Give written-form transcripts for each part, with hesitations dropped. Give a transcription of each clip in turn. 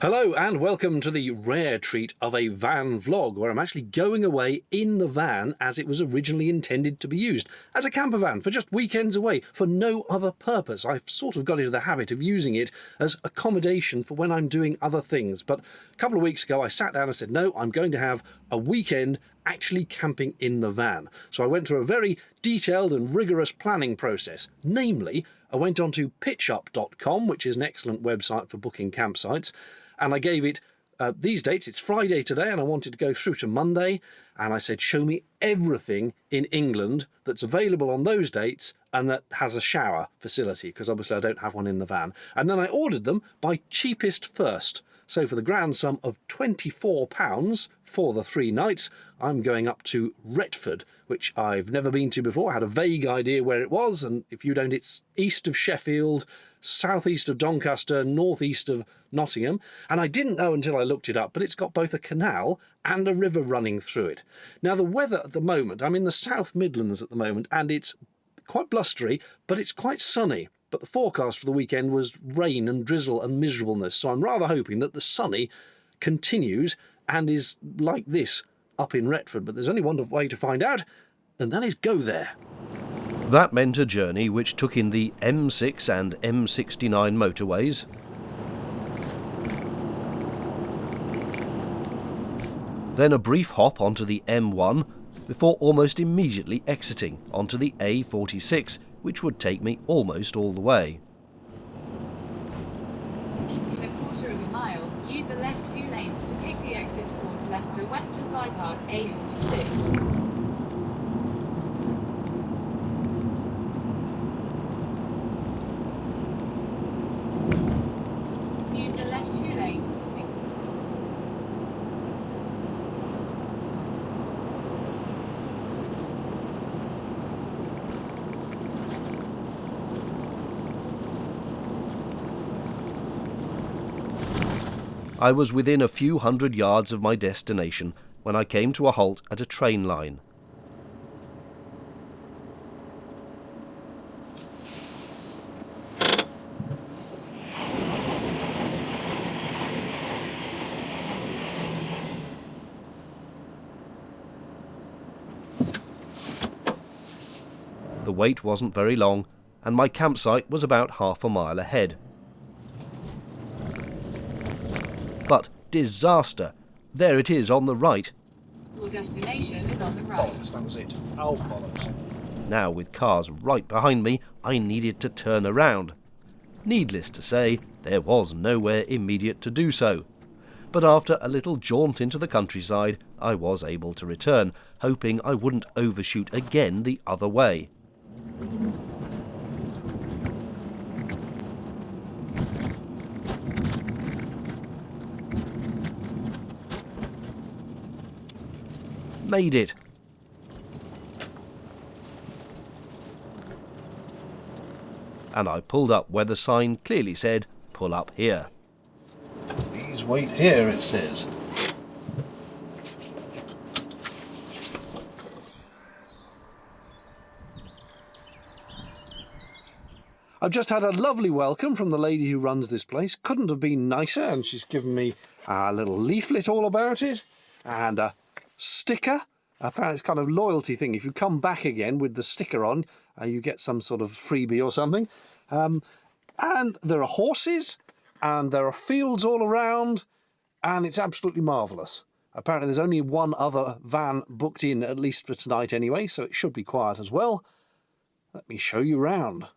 Hello and welcome to the rare treat of a van vlog where I'm actually going away in the van as it was originally intended to be used, as a camper van for just weekends away for no other purpose. I've sort of got into the habit of using it as accommodation for when I'm doing other things, but a couple of weeks ago I sat down and said, no, I'm going to have a weekend actually camping in the van. So I went through a very detailed and rigorous planning process. Namely, I went on to pitchup.com, which is an excellent website for booking campsites, and I gave it these dates. It's Friday today and I wanted to go through to Monday, and I said show me everything in England that's available on those dates and that has a shower facility, because obviously I don't have one in the van. And then I ordered them by cheapest first. So for the grand sum of £24 for the 3 nights, I'm going up to Retford, which I've never been to before. I had a vague idea where it was, and if you don't, it's east of Sheffield, southeast of Doncaster, northeast of Nottingham. And I didn't know until I looked it up, but it's got both a canal and a river running through it. Now, the weather at the moment, I'm in the South Midlands at the moment, and it's quite blustery, but it's quite sunny. But the forecast for the weekend was rain and drizzle and miserableness, so I'm rather hoping that the sunny continues and is like this up in Retford. But there's only one way to find out, and that is go there. That meant a journey which took in the M6 and M69 motorways, then a brief hop onto the M1 before almost immediately exiting onto the A46, which would take me almost all the way. In a quarter of a mile, use the left 2 lanes to take the exit towards Leicester Western Bypass A46. Use the left 2 lanes to take... I was within a few hundred yards of my destination when I came to a halt at a train line. The wait wasn't very long, and my campsite was about half a mile ahead. But disaster! There it is on the right. Your destination is on the right. Bollocks, that was it. Oh, bollocks. Now, with cars right behind me, I needed to turn around. Needless to say, there was nowhere immediate to do so. But after a little jaunt into the countryside, I was able to return, hoping I wouldn't overshoot again the other way. Made it. And I pulled up where the sign clearly said, "Pull up here." Please wait here, it says. I've just had a lovely welcome from the lady who runs this place. Couldn't have been nicer, and she's given me a little leaflet all about it and a sticker. Apparently it's kind of loyalty thing. If you come back again with the sticker on, you get some sort of freebie or something. And there are horses, and there are fields all around, and it's absolutely marvellous. Apparently there's only one other van booked in, at least for tonight anyway, so it should be quiet as well. Let me show you round.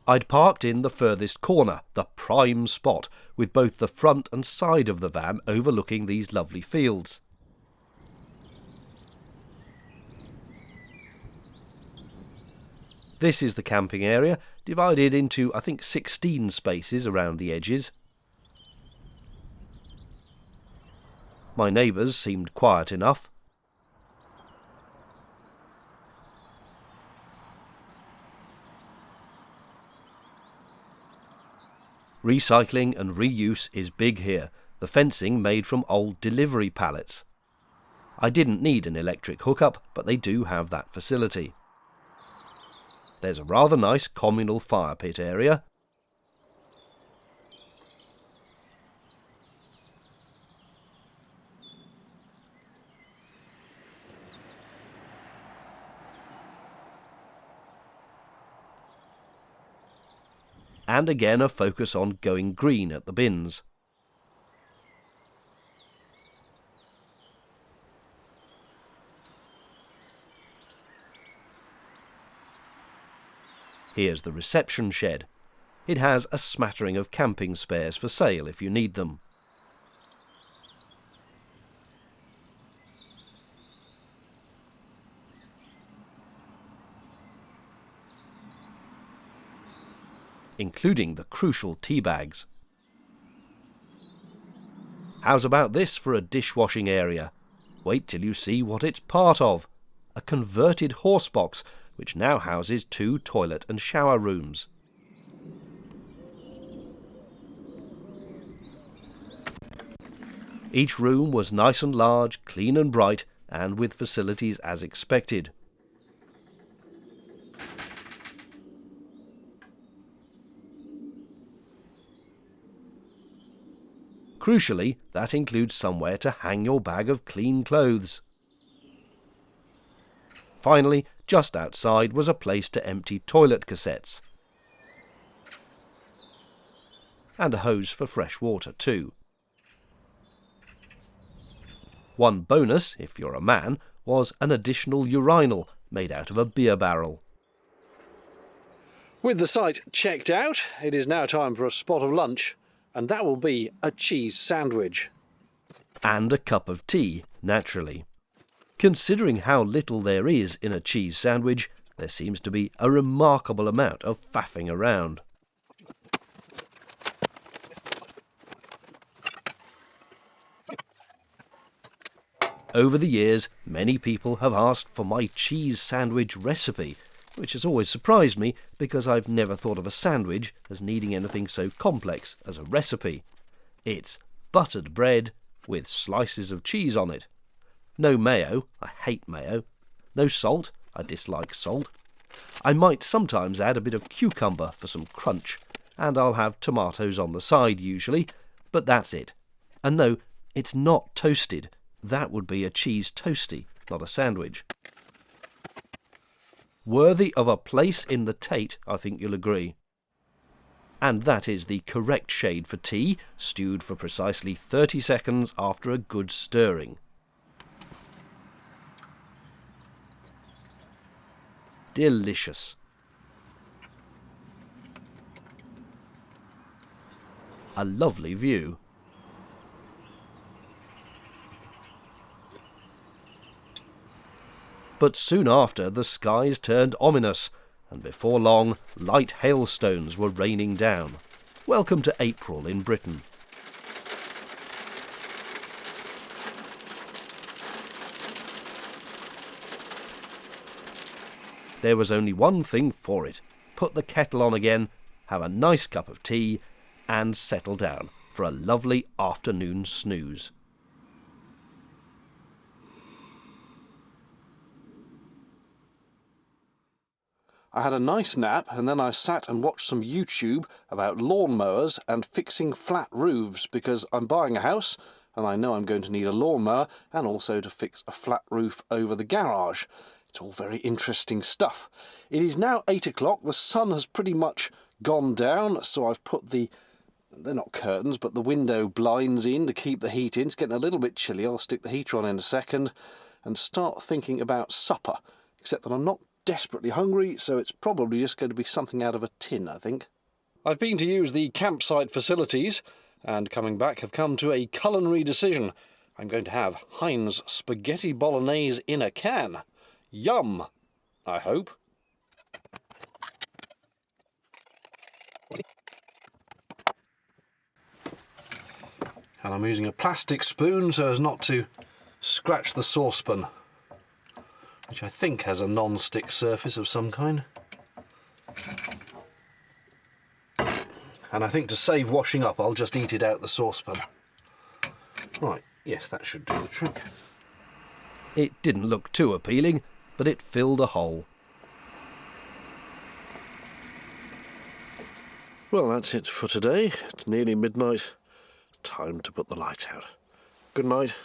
I'd parked in the furthest corner, the prime spot, with both the front and side of the van overlooking these lovely fields. This is the camping area, divided into, I think, 16 spaces around the edges. My neighbours seemed quiet enough. Recycling and reuse is big here, the fencing made from old delivery pallets. I didn't need an electric hookup, but they do have that facility. There's a rather nice communal fire pit area. and again a focus on going green at the bins. Here's the reception shed. It has a smattering of camping spares for sale if you need them. Including the crucial tea bags. How's about this for a dishwashing area? Wait till you see what it's part of. A converted horsebox, which now houses 2 toilet and shower rooms. Each room was nice and large, clean and bright, and with facilities as expected. Crucially, that includes somewhere to hang your bag of clean clothes. Finally, just outside was a place to empty toilet cassettes. And a hose for fresh water too. One bonus, if you're a man, was an additional urinal made out of a beer barrel. With the site checked out, it is now time for a spot of lunch, and that will be a cheese sandwich. And a cup of tea, naturally. Considering how little there is in a cheese sandwich, there seems to be a remarkable amount of faffing around. Over the years, many people have asked for my cheese sandwich recipe, which has always surprised me because I've never thought of a sandwich as needing anything so complex as a recipe. It's buttered bread with slices of cheese on it. No mayo, I hate mayo. No salt, I dislike salt. I might sometimes add a bit of cucumber for some crunch, and I'll have tomatoes on the side usually, but that's it. And no, it's not toasted. That would be a cheese toastie, not a sandwich. Worthy of a place in the Tate, I think you'll agree. And that is the correct shade for tea, stewed for precisely 30 seconds after a good stirring. Delicious. A lovely view. But soon after the skies turned ominous, and before long light hailstones were raining down. Welcome to April in Britain. There was only one thing for it. Put the kettle on again, have a nice cup of tea, and settle down for a lovely afternoon snooze. I had a nice nap, and then I sat and watched some YouTube about lawnmowers and fixing flat roofs, because I'm buying a house and I know I'm going to need a lawnmower and also to fix a flat roof over the garage. It's all very interesting stuff. It is now 8 o'clock, the sun has pretty much gone down, so I've put they're not curtains, but the window blinds in to keep the heat in. It's getting a little bit chilly. I'll stick the heater on in a second and start thinking about supper, except that I'm not desperately hungry, so it's probably just going to be something out of a tin, I think. I've been to use the campsite facilities, and coming back have come to a culinary decision. I'm going to have Heinz spaghetti bolognese in a can. Yum, I hope. And I'm using a plastic spoon so as not to scratch the saucepan, which I think has a non-stick surface of some kind. And I think to save washing up, I'll just eat it out the saucepan. Right, yes, that should do the trick. It didn't look too appealing, but it filled a hole. Well, that's it for today. It's nearly midnight. Time to put the light out. Good night.